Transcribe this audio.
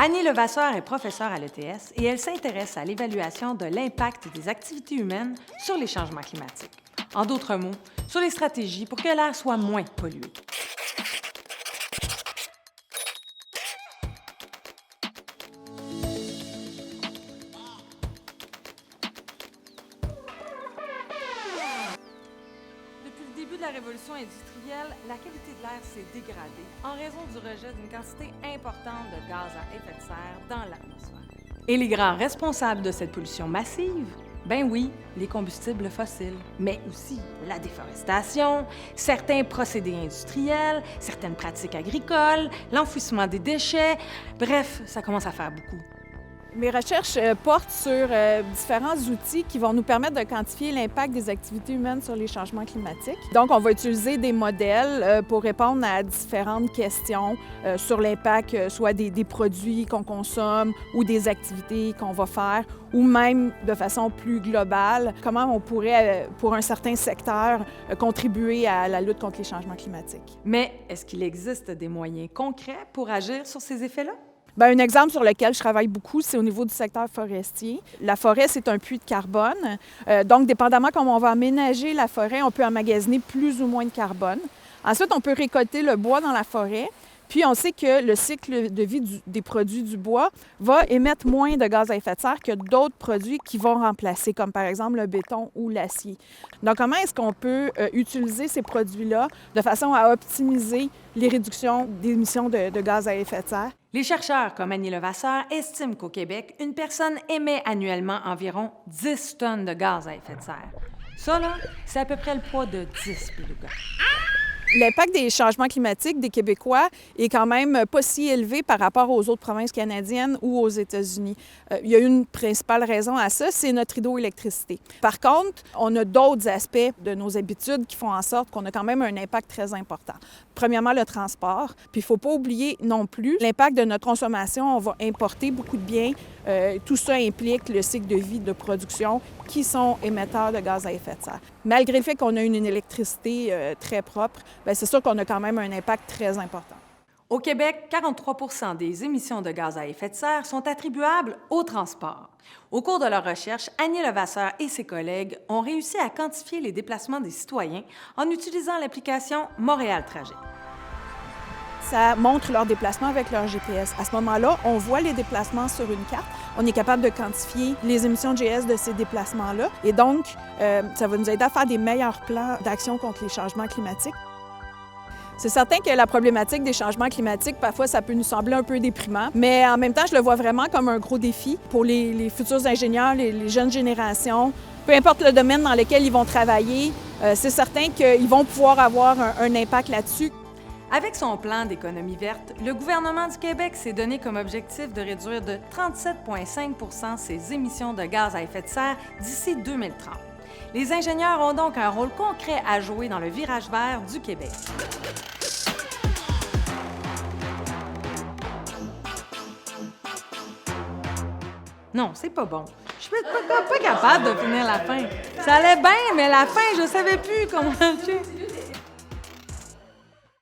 Annie Levasseur est professeure à l'ETS et elle s'intéresse à l'évaluation de l'impact des activités humaines sur les changements climatiques. En d'autres mots, sur les stratégies pour que l'air soit moins pollué. Depuis le début de la révolution industrielle, la qualité de l'air s'est dégradée en raison du rejet d'une quantité importante de gaz à effet de serre dans l'atmosphère. Et les grands responsables de cette pollution massive? Ben oui, les combustibles fossiles, mais aussi la déforestation, certains procédés industriels, certaines pratiques agricoles, l'enfouissement des déchets. Bref, ça commence à faire beaucoup. Mes recherches portent sur différents outils qui vont nous permettre de quantifier l'impact des activités humaines sur les changements climatiques. Donc, on va utiliser des modèles pour répondre à différentes questions sur l'impact, soit des produits qu'on consomme ou des activités qu'on va faire, ou même de façon plus globale, comment on pourrait, pour un certain secteur, contribuer à la lutte contre les changements climatiques. Mais est-ce qu'il existe des moyens concrets pour agir sur ces effets-là? Bien, un exemple sur lequel je travaille beaucoup, c'est au niveau du secteur forestier. La forêt, c'est un puits de carbone. Donc, dépendamment comment on va aménager la forêt, on peut emmagasiner plus ou moins de carbone. Ensuite, on peut récolter le bois dans la forêt. Puis, on sait que le cycle de vie des produits du bois va émettre moins de gaz à effet de serre que d'autres produits qui vont remplacer, comme par exemple le béton ou l'acier. Donc, comment est-ce qu'on peut utiliser ces produits-là de façon à optimiser les réductions d'émissions de gaz à effet de serre? Les chercheurs comme Annie Levasseur estiment qu'au Québec, une personne émet annuellement environ 10 tonnes de gaz à effet de serre. Ça, là, c'est à peu près le poids de 10 belugas. L'impact des changements climatiques des Québécois est quand même pas si élevé par rapport aux autres provinces canadiennes ou aux États-Unis. Il y a une principale raison à ça, c'est notre hydroélectricité. Par contre, on a d'autres aspects de nos habitudes qui font en sorte qu'on a quand même un impact très important. Premièrement, le transport. Puis il ne faut pas oublier non plus l'impact de notre consommation. On va importer beaucoup de biens. Tout ça implique le cycle de vie de production qui sont émetteurs de gaz à effet de serre. Malgré le fait qu'on a une électricité très propre, bien, c'est sûr qu'on a quand même un impact très important. Au Québec, 43 des émissions de gaz à effet de serre sont attribuables au transport. Au cours de leur recherche, Annie Levasseur et ses collègues ont réussi à quantifier les déplacements des citoyens en utilisant l'application Montréal Trajet. Ça montre leurs déplacements avec leur GPS. À ce moment-là, on voit les déplacements sur une carte. On est capable de quantifier les émissions de GS de ces déplacements-là. Et donc, ça va nous aider à faire des meilleurs plans d'action contre les changements climatiques. C'est certain que la problématique des changements climatiques, parfois, ça peut nous sembler un peu déprimant, mais en même temps, je le vois vraiment comme un gros défi pour les futurs ingénieurs, les jeunes générations. Peu importe le domaine dans lequel ils vont travailler, c'est certain qu'ils vont pouvoir avoir un impact là-dessus. Avec son plan d'économie verte, le gouvernement du Québec s'est donné comme objectif de réduire de 37,5 % ses émissions de gaz à effet de serre d'ici 2030. Les ingénieurs ont donc un rôle concret à jouer dans le virage vert du Québec. Non, c'est pas bon. Je suis pas capable de finir la fin. Ça allait bien, mais la fin, je savais plus comment...